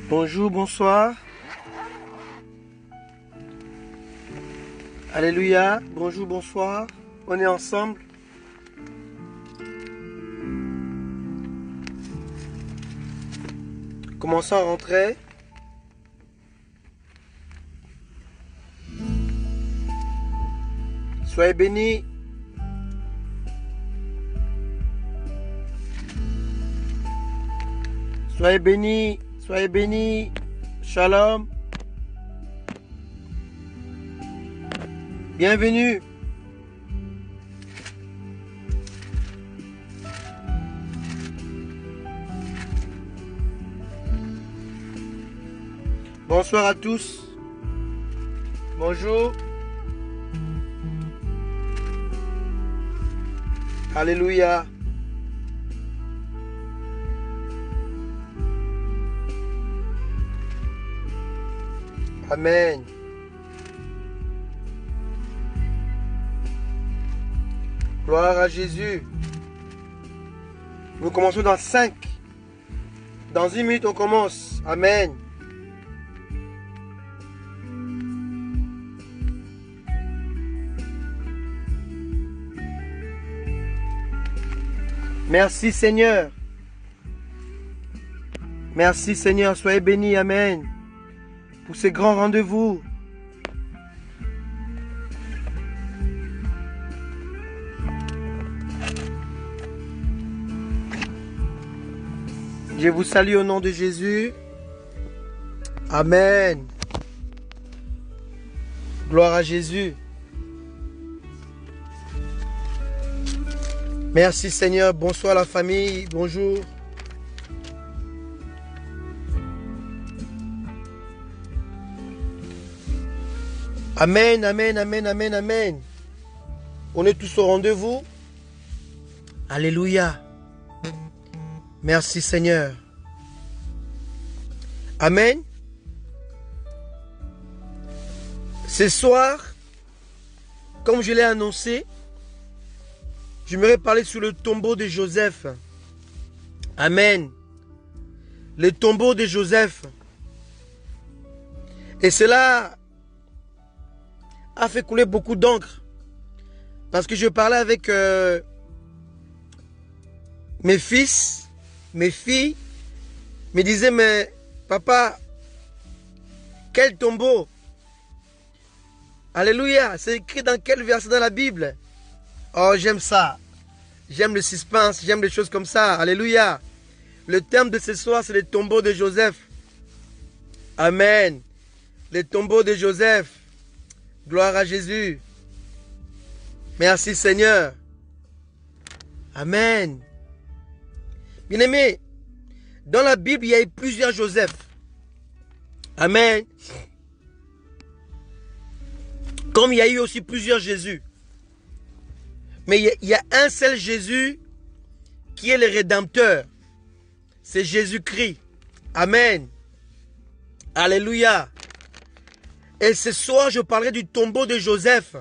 Bonjour, bonsoir. Alléluia. Bonjour, bonsoir. On est ensemble. Commençons à rentrer. Soyez bénis. Soyez bénis. Soyez bénis. Shalom. Bienvenue. Bonsoir à tous. Bonjour. Alléluia. Amen. Gloire à Jésus. Nous commençons dans 5. Dans 1 minute, on commence. Amen. Merci Seigneur. Merci Seigneur. Soyez bénis. Amen. Pour ces grands rendez-vous. Je vous salue au nom de Jésus. Amen. Gloire à Jésus. Merci Seigneur. Bonsoir la famille. Bonjour. Amen, amen, amen, amen, amen. On est tous au rendez-vous. Alléluia. Merci Seigneur. Amen. Ce soir, comme je l'ai annoncé, j'aimerais parler sur le tombeau de Joseph. Amen. Le tombeau de Joseph. Et cela a fait couler beaucoup d'encre. Parce que je parlais avec mes fils, mes filles, me disaient, mais papa, quel tombeau? Alléluia, c'est écrit dans quel verset dans la Bible? Oh, j'aime ça. J'aime le suspense, j'aime les choses comme ça. Alléluia. Le thème de ce soir, c'est le tombeau de Joseph. Amen. Le tombeau de Joseph. Gloire à Jésus. Merci Seigneur. Amen. Bien-aimés, dans la Bible, il y a eu plusieurs Joseph. Amen. Comme il y a eu aussi plusieurs Jésus. Mais il y a un seul Jésus qui est le Rédempteur. C'est Jésus-Christ. Amen. Alléluia. Et ce soir, je parlerai du tombeau de Joseph.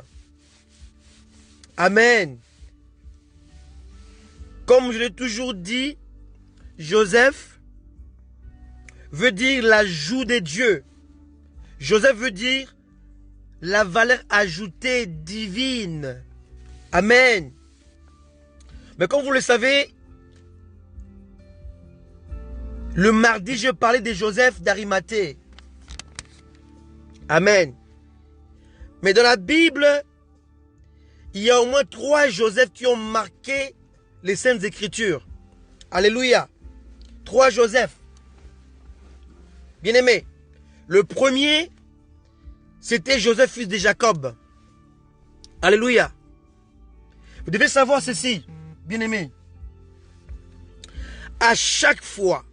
Amen. Comme je l'ai toujours dit, Joseph veut dire l'ajout de Dieu. Joseph veut dire la valeur ajoutée divine. Amen. Mais comme vous le savez, le mardi, je parlais de Joseph d'Arimathée. Amen. Mais dans la Bible, il y a au moins 3 Joseph qui ont marqué les Saintes Écritures. Alléluia. 3 Joseph. Bien-aimés. Le premier, c'était Joseph, fils de Jacob. Alléluia. Vous devez savoir ceci, bien-aimés. À chaque fois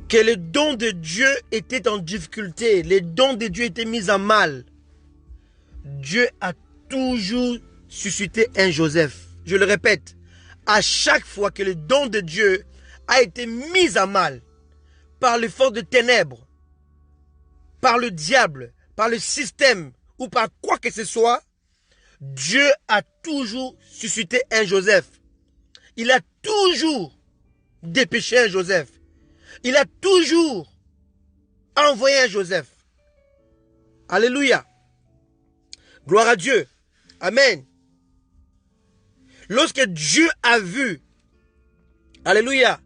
que le don de Dieu était en difficulté, les dons de Dieu étaient mis à mal, Dieu a toujours suscité un Joseph. Je le répète, à chaque fois que le don de Dieu a été mis à mal par les forces de ténèbres, par le diable, par le système ou par quoi que ce soit, Dieu a toujours suscité un Joseph. Il a toujours dépêché un Joseph. il a toujours envoyé un Joseph. Alléluia. Gloire à Dieu. Amen. Lorsque Dieu a vu, alléluia,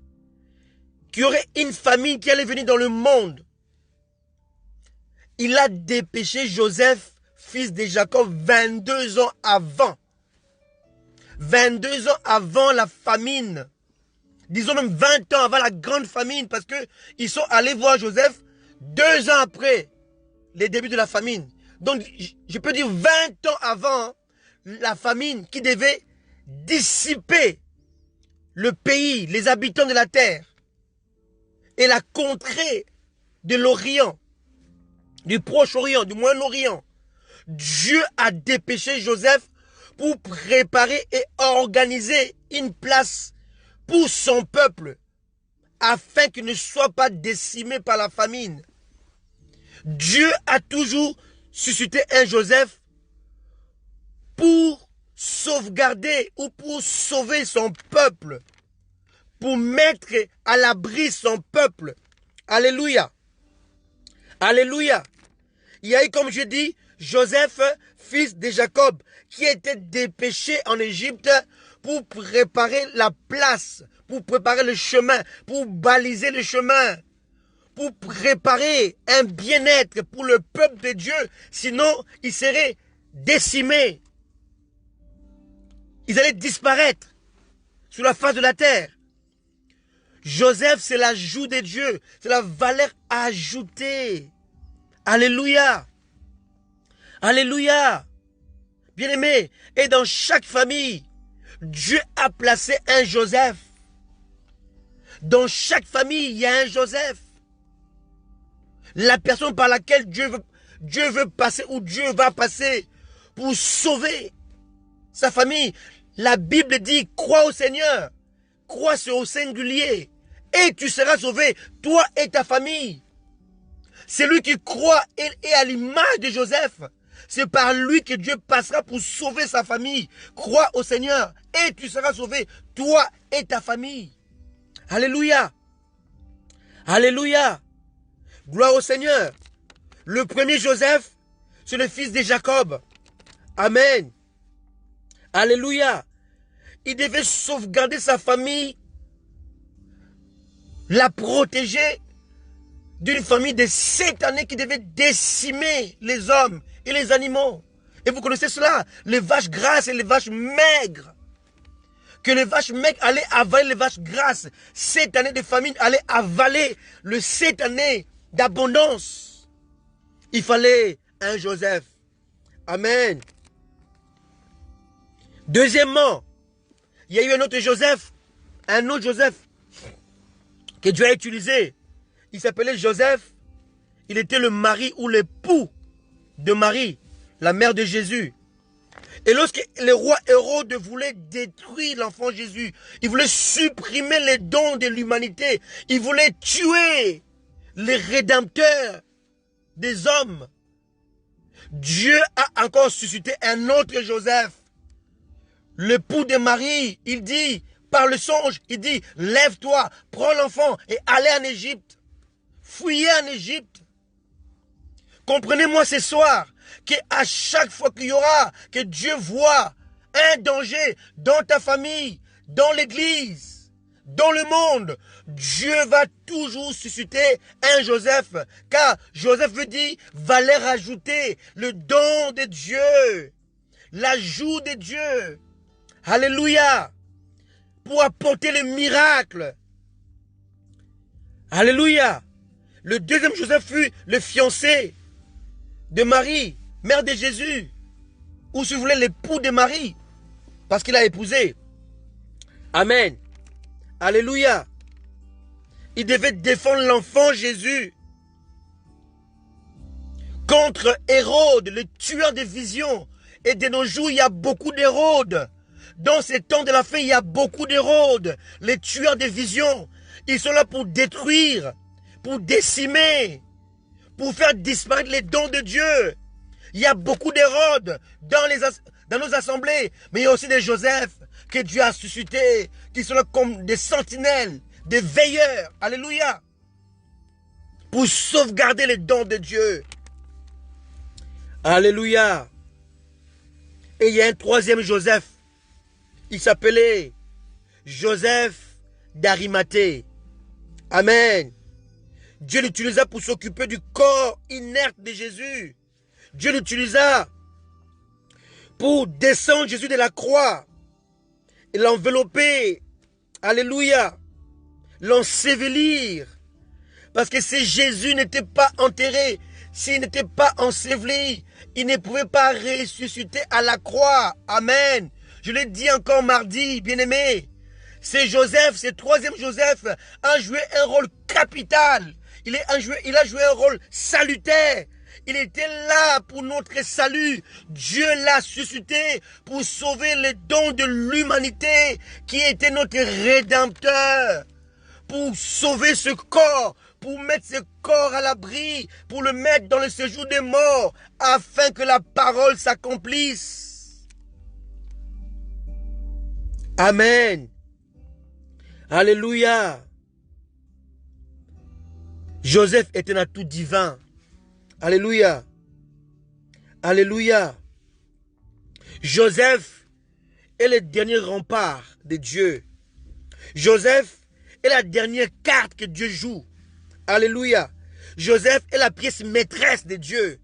qu'il y aurait une famine qui allait venir dans le monde, il a dépêché Joseph, fils de Jacob, 22 ans avant. 22 ans avant la famine. Disons même 20 ans avant la grande famine, parce qu'ils sont allés voir Joseph 2 ans après les débuts de la famine. Donc, je peux dire 20 ans avant la famine qui devait dissiper le pays, les habitants de la terre et la contrée de l'Orient, du Proche-Orient, du Moyen-Orient. Dieu a dépêché Joseph pour préparer et organiser une place pour son peuple afin qu'il ne soit pas décimé par la famine. Dieu a toujours suscité un Joseph pour sauvegarder ou pour sauver son peuple, pour mettre à l'abri son peuple. Alléluia. Alléluia. Il y a eu, comme je dis, Joseph, fils de Jacob, qui était dépêché en Égypte pour préparer la place, pour préparer le chemin, pour baliser le chemin, pour préparer un bien-être pour le peuple de Dieu. Sinon, ils seraient décimés. Ils allaient disparaître sur la face de la terre. Joseph, c'est l'ajout de Dieu. C'est la valeur ajoutée. Alléluia. Alléluia. Bien-aimé, et dans chaque famille, Dieu a placé un Joseph. Dans chaque famille, il y a un Joseph. La personne par laquelle Dieu veut passer ou Dieu va passer pour sauver sa famille. La Bible dit, crois au Seigneur. Crois au singulier. Et tu seras sauvé, toi et ta famille. C'est lui qui croit et à l'image de Joseph. C'est par lui que Dieu passera pour sauver sa famille. Crois au Seigneur et tu seras sauvé, toi et ta famille. Alléluia. Alléluia. Gloire au Seigneur. Le premier Joseph, c'est le fils de Jacob. Amen. Alléluia. Il devait sauvegarder sa famille, la protéger d'une famille de Satané qui devait décimer les hommes et les animaux. Et vous connaissez cela, les vaches grasses et les vaches maigres. Que les vaches maigres allaient avaler les vaches grasses. 7 années de famine allaient avaler le 7 années d'abondance. Il fallait un Joseph. Amen. Deuxièmement, il y a eu un autre Joseph que Dieu a utilisé. Il s'appelait Joseph. Il était le mari ou l'époux de Marie, la mère de Jésus. Et lorsque le roi Hérode voulait détruire l'enfant Jésus, il voulait supprimer les dons de l'humanité, il voulait tuer les rédempteurs des hommes, Dieu a encore suscité un autre Joseph, l'époux de Marie. Il dit, par le songe, il dit, lève-toi, prends l'enfant et allez en Égypte. Fuyez en Égypte. Comprenez-moi ce soir qu'à chaque fois qu'il y aura, que Dieu voit un danger dans ta famille, dans l'église, dans le monde, Dieu va toujours susciter un Joseph. Car Joseph veut dire valeur ajoutée, le don de Dieu, l'ajout de Dieu. Alléluia. Pour apporter le miracle. Alléluia. Le deuxième Joseph fut le fiancé de Marie, mère de Jésus. Ou si vous voulez, l'époux de Marie. Parce qu'il a épousé. Amen. Alléluia. Il devait défendre l'enfant Jésus contre Hérode, le tueur de visions. Et de nos jours, il y a beaucoup d'Hérode. Dans ces temps de la fin, il y a beaucoup d'Hérode, les tueurs de visions. Ils sont là pour détruire, pour décimer, pour faire disparaître les dons de Dieu. Il y a beaucoup d'Hérode dans nos assemblées, mais il y a aussi des Joseph que Dieu a suscités, qui sont là comme des sentinelles, des veilleurs. Alléluia. pour sauvegarder les dons de Dieu. Alléluia. Et il y a un troisième Joseph. Il s'appelait Joseph d'Arimathée. Amen. Dieu l'utilisa pour s'occuper du corps inerte de Jésus. Dieu l'utilisa pour descendre Jésus de la croix et l'envelopper. Alléluia. L'ensevelir. Parce que si Jésus n'était pas enterré, s'il n'était pas enseveli, il ne pouvait pas ressusciter à la croix. Amen. Je l'ai dit encore mardi, bien-aimé. C'est Joseph, ce troisième Joseph, a joué un rôle capital. Il a joué un rôle salutaire. Il était là pour notre salut. Dieu l'a suscité pour sauver les dons de l'humanité qui était notre Rédempteur. Pour sauver ce corps, pour mettre ce corps à l'abri, pour le mettre dans le séjour des morts, afin que la parole s'accomplisse. Amen. Alléluia. Joseph était un atout divin. Alléluia. Alléluia. Joseph est le dernier rempart de Dieu. Joseph est la dernière carte que Dieu joue. Alléluia. Joseph est la pièce maîtresse de Dieu.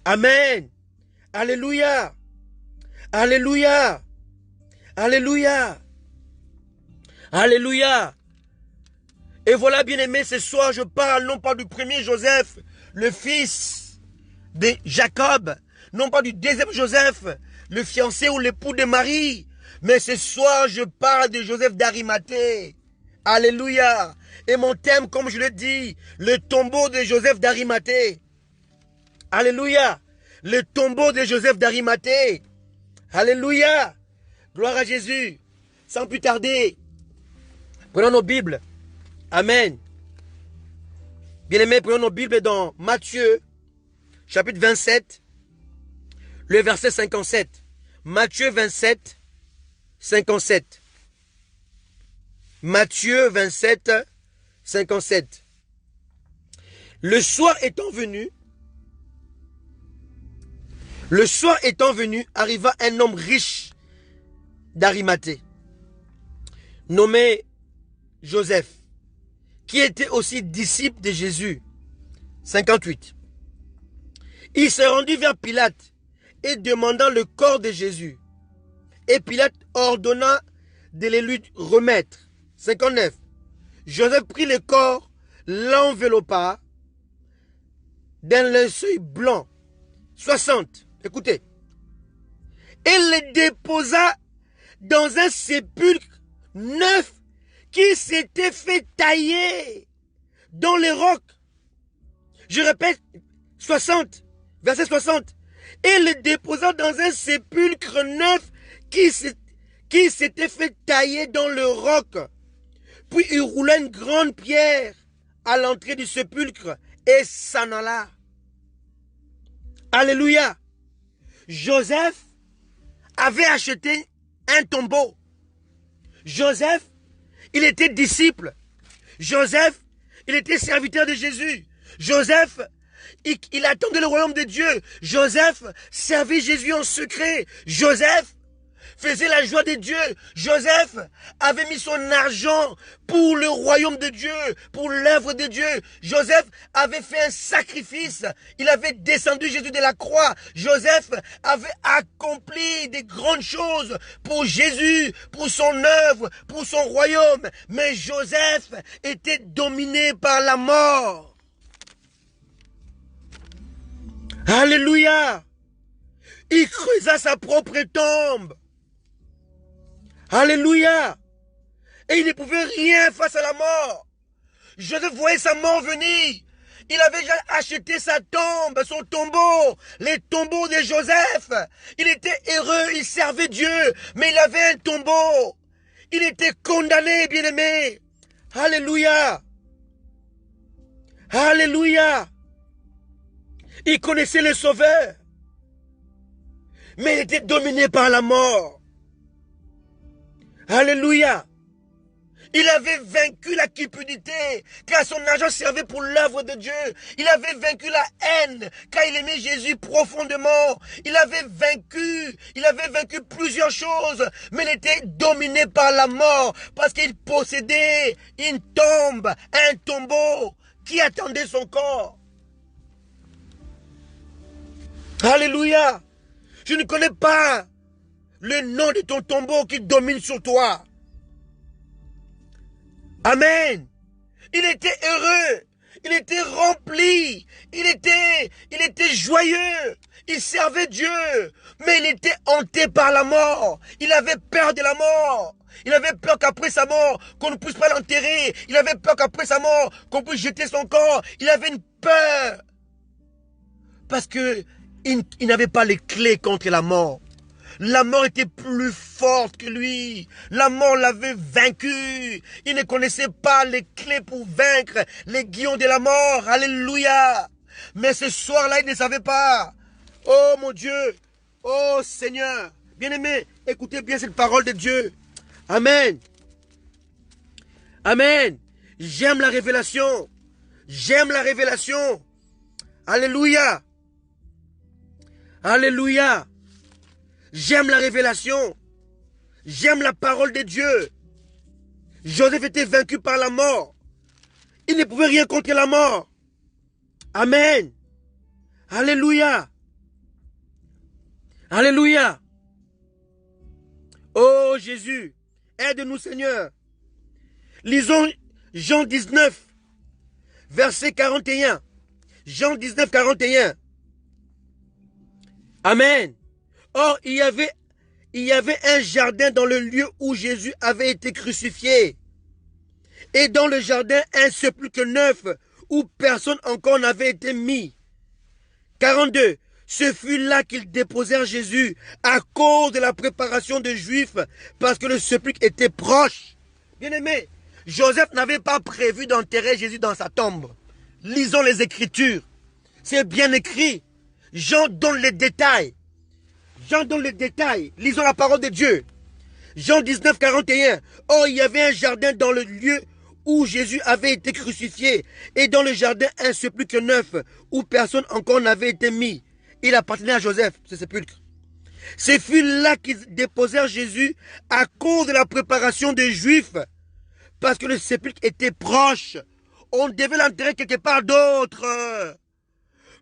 Amen. Alléluia. Alléluia. Alléluia. Alléluia. Et voilà, bien-aimé, ce soir, je parle non pas du premier Joseph, le fils de Jacob, non pas du deuxième Joseph, le fiancé ou l'époux de Marie, mais ce soir, je parle de Joseph d'Arimathée. Alléluia. Et mon thème, comme je l'ai dit, le tombeau de Joseph d'Arimathée. Alléluia. Le tombeau de Joseph d'Arimathée. Alléluia. Gloire à Jésus. Sans plus tarder, prenons nos Bibles. Amen. Bien-aimés, prenons nos Bibles dans Matthieu, chapitre 27, le verset 57. Matthieu 27, 57. Matthieu 27, 57. Le soir étant venu, arriva un homme riche d'Arimathée, nommé Joseph, qui était aussi disciple de Jésus. 58. Il se rendit vers Pilate et demanda le corps de Jésus. Et Pilate ordonna de les lui remettre. 59. Joseph prit le corps, l'enveloppa d'un linceul blanc. 60. Écoutez. Et le déposa dans un sépulcre neuf qui s'était fait tailler dans les rocs. Je répète, 60, verset 60. Et le déposa dans un sépulcre neuf qui s'était fait tailler dans le roc. Puis il roula une grande pierre à l'entrée du sépulcre et s'en alla. Alléluia. Joseph avait acheté un tombeau. Joseph, il était disciple. Joseph, il était serviteur de Jésus. Joseph, il attendait le royaume de Dieu. Joseph servait Jésus en secret. Joseph faisait la joie de Dieu. Joseph avait mis son argent pour le royaume de Dieu, pour l'œuvre de Dieu. Joseph avait fait un sacrifice. Il avait descendu Jésus de la croix. Joseph avait accompli des grandes choses pour Jésus, pour son œuvre, pour son royaume. Mais Joseph était dominé par la mort. Alléluia. Il creusa sa propre tombe. Alléluia. Et il ne pouvait rien face à la mort. Joseph voyait sa mort venir. Il avait déjà acheté sa tombe, son tombeau, les tombeaux de Joseph. Il était heureux, il servait Dieu, mais il avait un tombeau. Il était condamné, bien-aimé. Alléluia. Alléluia. Il connaissait le Sauveur, mais il était dominé par la mort. Alléluia. Il avait vaincu la cupidité, car son argent servait pour l'œuvre de Dieu. Il avait vaincu la haine, car il aimait Jésus profondément. Il avait vaincu plusieurs choses, mais il était dominé par la mort, parce qu'il possédait une tombe, un tombeau, qui attendait son corps. Alléluia. Je ne connais pas le nom de ton tombeau qui domine sur toi. Amen. Il était heureux. Il était rempli. Il était joyeux. Il servait Dieu. Mais il était hanté par la mort. Il avait peur de la mort. Il avait peur qu'après sa mort, qu'on ne puisse pas l'enterrer. Il avait peur qu'après sa mort, qu'on puisse jeter son corps. Il avait une peur. Parce que il n'avait pas les clés contre la mort. La mort était plus forte que lui. La mort l'avait vaincu. Il ne connaissait pas les clés pour vaincre les guillons de la mort. Alléluia. Mais ce soir-là, il ne savait pas. Oh mon Dieu. Oh Seigneur. Bien-aimé, écoutez bien cette parole de Dieu. Amen. Amen. J'aime la révélation. J'aime la révélation. Alléluia. Alléluia. J'aime la révélation. J'aime la parole de Dieu. Joseph était vaincu par la mort. Il ne pouvait rien contre la mort. Amen. Alléluia. Alléluia. Oh Jésus, aide-nous Seigneur. Lisons Jean 19, verset 41. Jean 19, 41. Amen. Or, il y avait un jardin dans le lieu où Jésus avait été crucifié. Et dans le jardin, un sépulcre neuf où personne encore n'avait été mis. 42. Ce fut là qu'ils déposèrent Jésus à cause de la préparation des Juifs, parce que le sépulcre était proche. Bien-aimé, Joseph n'avait pas prévu d'enterrer Jésus dans sa tombe. Lisons les Écritures. C'est bien écrit. Jean donne les détails. Jean donne les détails. Lisons la parole de Dieu. Jean 19, 41. Or, il y avait un jardin dans le lieu où Jésus avait été crucifié. Et dans le jardin, un sépulcre neuf où personne encore n'avait été mis. Il appartenait à Joseph, ce sépulcre. Ce fut là qu'ils déposèrent Jésus à cause de la préparation des Juifs. Parce que le sépulcre était proche. On devait l'enterrer quelque part d'autre.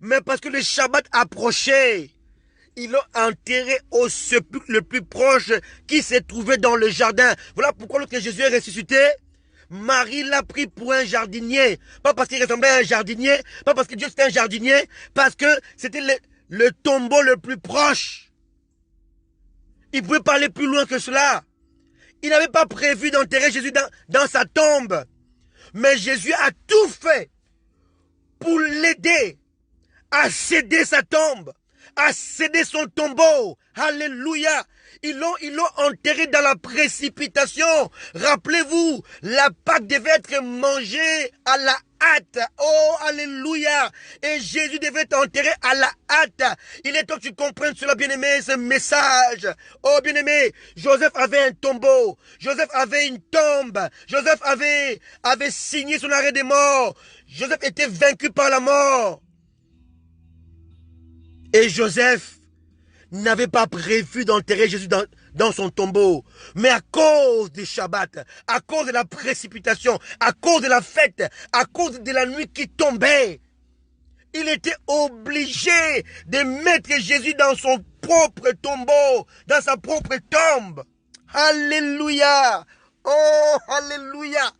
Mais parce que le Shabbat approchait, ils l'ont enterré au sépulcre le plus proche qui s'est trouvé dans le jardin. Voilà pourquoi lorsque Jésus est ressuscité, Marie l'a pris pour un jardinier. Pas parce qu'il ressemblait à un jardinier, pas parce que Dieu c'était un jardinier, parce que c'était le tombeau le plus proche. Il ne pouvait pas aller plus loin que cela. Il n'avait pas prévu d'enterrer Jésus dans sa tombe. Mais Jésus a tout fait pour l'aider à céder sa tombe, à céder son tombeau. Alléluia. Ils l'ont enterré dans la précipitation. Rappelez-vous, la Pâque devait être mangée à la hâte. Oh, alléluia. Et Jésus devait être enterré à la hâte. Il est temps que tu comprennes cela, bien-aimé, ce message. Oh, bien-aimé, Joseph avait un tombeau. Joseph avait une tombe. Joseph avait signé son arrêt de mort. Joseph était vaincu par la mort. Et Joseph n'avait pas prévu d'enterrer Jésus dans son tombeau. Mais à cause du Shabbat, à cause de la précipitation, à cause de la fête, à cause de la nuit qui tombait, il était obligé de mettre Jésus dans son propre tombeau, dans sa propre tombe. Alléluia. Oh, alléluia.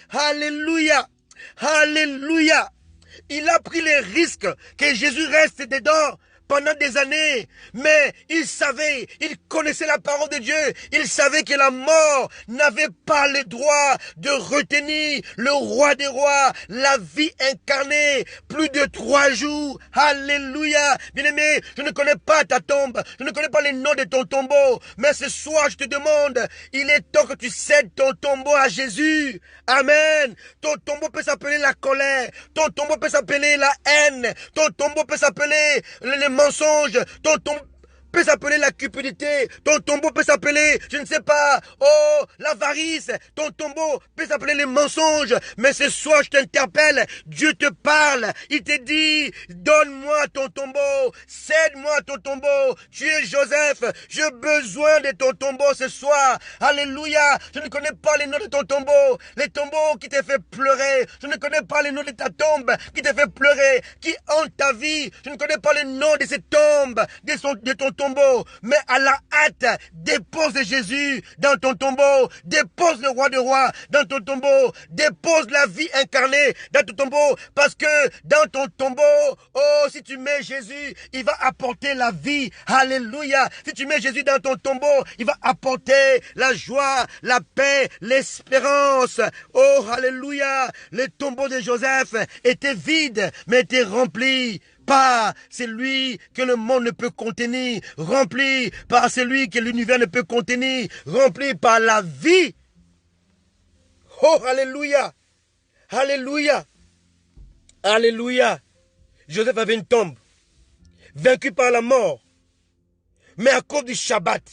Alléluia. Alléluia. Il a pris le risque que Jésus reste dedans pendant des années, mais il savait, il connaissait la parole de Dieu, il savait que la mort n'avait pas le droit de retenir le roi des rois, la vie incarnée, plus de 3 jours, alléluia. Bien-aimé, je ne connais pas ta tombe, je ne connais pas les noms de ton tombeau, mais ce soir je te demande, il est temps que tu cèdes ton tombeau à Jésus, amen. Ton tombeau peut s'appeler la colère, ton tombeau peut s'appeler la haine, ton tombeau peut s'appeler les mensonges, ton peut s'appeler la cupidité. Ton tombeau peut s'appeler, je ne sais pas, oh, l'avarice. Ton tombeau peut s'appeler les mensonges. Mais ce soir, je t'interpelle. Dieu te parle. Il te dit, donne-moi ton tombeau. Cède-moi ton tombeau. Tu es Joseph. J'ai besoin de ton tombeau ce soir. Alléluia. Je ne connais pas les noms de ton tombeau. Les tombeaux qui te fait pleurer. Je ne connais pas les noms de ta tombe qui te fait pleurer, qui hante ta vie. Je ne connais pas le nom de cette tombe, de ton tombeau. Mais à la hâte, dépose Jésus dans ton tombeau. Dépose le roi des rois dans ton tombeau. Dépose la vie incarnée dans ton tombeau. Parce que dans ton tombeau, oh, si tu mets Jésus, il va apporter la vie. Alléluia. Si tu mets Jésus dans ton tombeau, il va apporter la joie, la paix, l'espérance. Oh, alléluia. Le tombeau de Joseph était vide, mais était rempli par celui que le monde ne peut contenir, rempli par celui que l'univers ne peut contenir, rempli par la vie. Oh, alléluia. Alléluia. Alléluia. Joseph avait une tombe, vaincu par la mort. Mais à cause du Shabbat,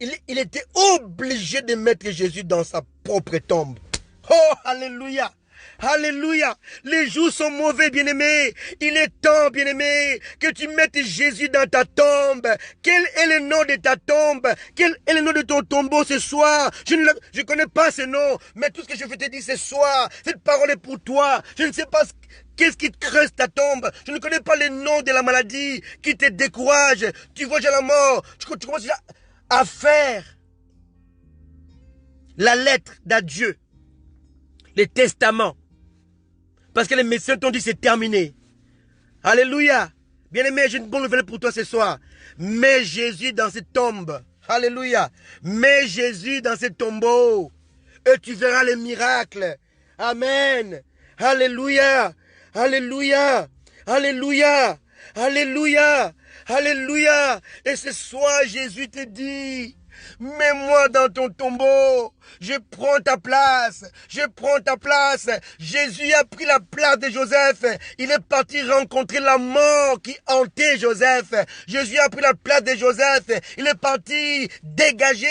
il était obligé de mettre Jésus dans sa propre tombe. Oh, alléluia. Alléluia. Les jours sont mauvais, bien-aimés. Il est temps, bien-aimé, que tu mettes Jésus dans ta tombe. Quel est le nom de ta tombe? Quel est le nom de ton tombeau ce soir? Je ne connais pas ce nom, mais tout ce que je veux te dire ce soir, cette parole est pour toi. Je ne sais pas qu'est-ce qui te creuse ta tombe. Je ne connais pas le nom de la maladie qui te décourage. Tu vois, j'ai la mort. Tu commences déjà à faire la lettre d'adieu, les testaments. Parce que les médecins t'ont dit c'est terminé. Alléluia. Bien-aimé, j'ai une bonne nouvelle pour toi ce soir. Mets Jésus dans cette tombe. Alléluia. Mets Jésus dans ce tombeau. Et tu verras les miracles. Amen. Alléluia. Alléluia. Alléluia. Alléluia. Alléluia. Et ce soir, Jésus te dit, mets-moi dans ton tombeau. Je prends ta place. Je prends ta place. Jésus a pris la place de Joseph. Il est parti rencontrer la mort qui hantait Joseph. Jésus a pris la place de Joseph. Il est parti dégager.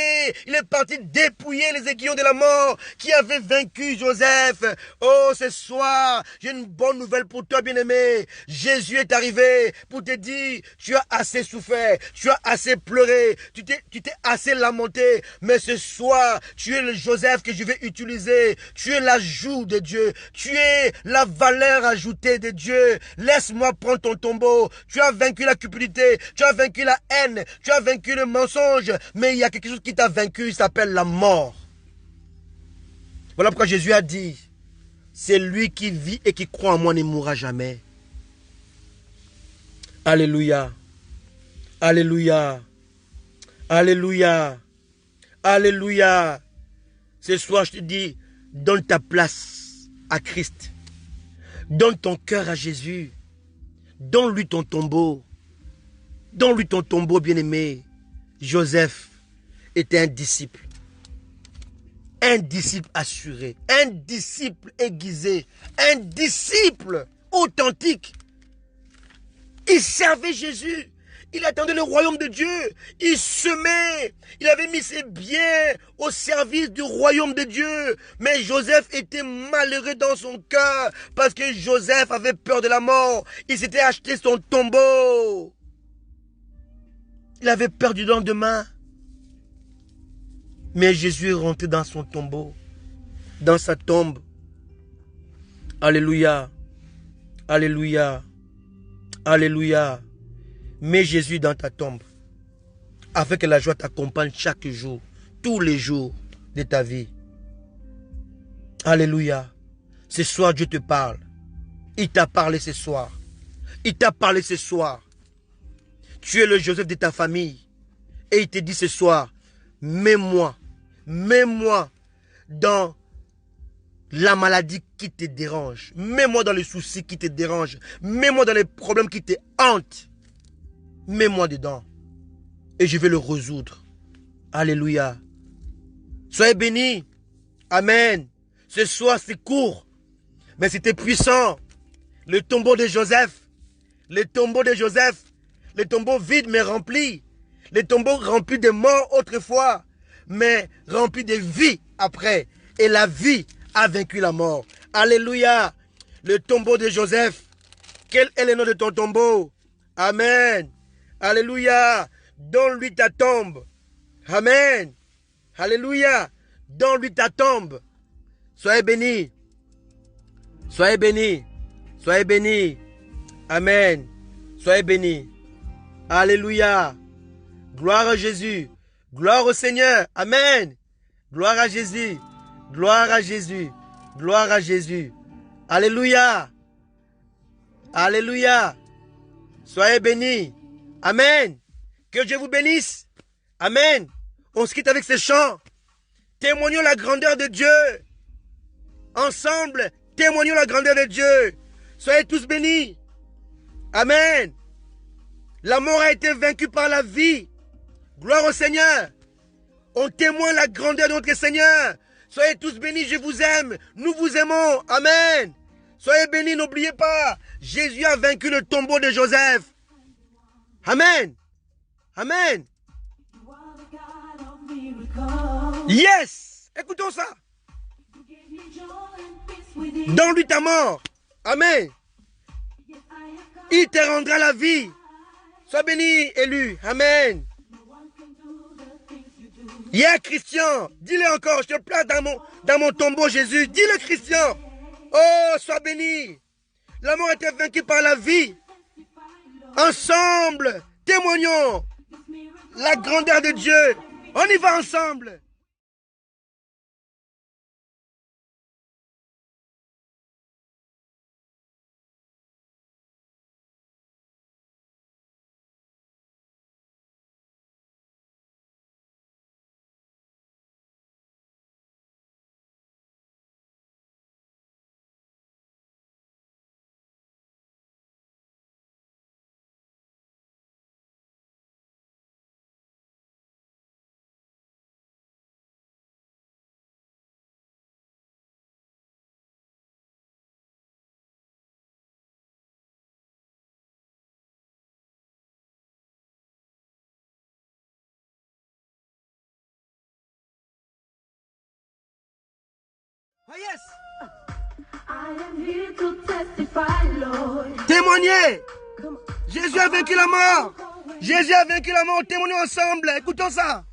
Il est parti dépouiller les aiguillons de la mort qui avaient vaincu Joseph. Oh, ce soir, j'ai une bonne nouvelle pour toi, bien-aimé. Jésus est arrivé pour te dire, tu as assez souffert. Tu as assez pleuré. Tu t'es assez lamenté. Mais ce soir, tu es le Joseph que je vais utiliser. Tu es l'ajout de Dieu. Tu es la valeur ajoutée de Dieu. Laisse-moi prendre ton tombeau. Tu as vaincu la cupidité. Tu as vaincu la haine. Tu as vaincu le mensonge. Mais il y a quelque chose qui t'a vaincu. Il s'appelle la mort. Voilà pourquoi Jésus a dit, c'est lui qui vit et qui croit en moi ne mourra jamais. Alléluia. Alléluia. Alléluia. Alléluia. Ce soir, je te dis, donne ta place à Christ. Donne ton cœur à Jésus. Donne-lui ton tombeau. Donne-lui ton tombeau, bien-aimé. Joseph était un disciple. Un disciple assuré. Un disciple aiguisé. Un disciple authentique. Il servait Jésus. Il attendait le royaume de Dieu. Il semait. Il avait mis ses biens au service du royaume de Dieu. Mais Joseph était malheureux dans son cœur parce que Joseph avait peur de la mort. Il s'était acheté son tombeau. Il avait peur du lendemain. Mais Jésus est rentré dans son tombeau, dans sa tombe. Alléluia. Alléluia. Alléluia. Mets Jésus dans ta tombe, afin que la joie t'accompagne chaque jour, tous les jours de ta vie. Alléluia. Ce soir, Dieu te parle. Il t'a parlé ce soir. Il t'a parlé ce soir. Tu es le Joseph de ta famille. Et il te dit ce soir, mets-moi dans la maladie qui te dérange. Mets-moi dans les soucis qui te dérangent. Mets-moi dans les problèmes qui te hantent. Mets-moi dedans. Et je vais le résoudre. Alléluia. Soyez bénis. Amen. Ce soir, c'est court. Mais c'était puissant. Le tombeau de Joseph. Le tombeau de Joseph. Le tombeau vide mais rempli. Les tombeaux remplis de morts autrefois, mais remplis de vie après. Et la vie a vaincu la mort. Alléluia. Le tombeau de Joseph. Quel est le nom de ton tombeau? Amen. Alléluia. Donne-lui ta tombe. Amen. Alléluia. Donne-lui ta tombe. Soyez bénis. Soyez bénis. Soyez bénis. Amen. Soyez bénis. Alléluia. Gloire à Jésus. Gloire au Seigneur. Amen. Gloire à Jésus. Gloire à Jésus. Gloire à Jésus. Alléluia. Alléluia. Soyez bénis. Amen. Que Dieu vous bénisse. Amen. On se quitte avec ces chants. Témoignons la grandeur de Dieu. Ensemble, témoignons la grandeur de Dieu. Soyez tous bénis. Amen. La mort a été vaincue par la vie. Gloire au Seigneur. On témoigne la grandeur de notre Seigneur. Soyez tous bénis, je vous aime. Nous vous aimons. Amen. Soyez bénis, n'oubliez pas. Jésus a vaincu le tombeau de Joseph. Amen. Amen. Yes. Écoutons ça. Donne-lui ta mort. Amen. Il te rendra la vie. Sois béni, élu. Amen. Yeah, Christian. Dis-le encore. Je te place dans mon tombeau, Jésus. Dis-le, Christian. Oh, sois béni. La mort a été vaincue par la vie. Ensemble, témoignons la grandeur de Dieu. On y va ensemble. Oh yes. Témoignez. Jésus a vaincu la mort. Jésus a vaincu la mort. Témoignons ensemble. Écoutons ça.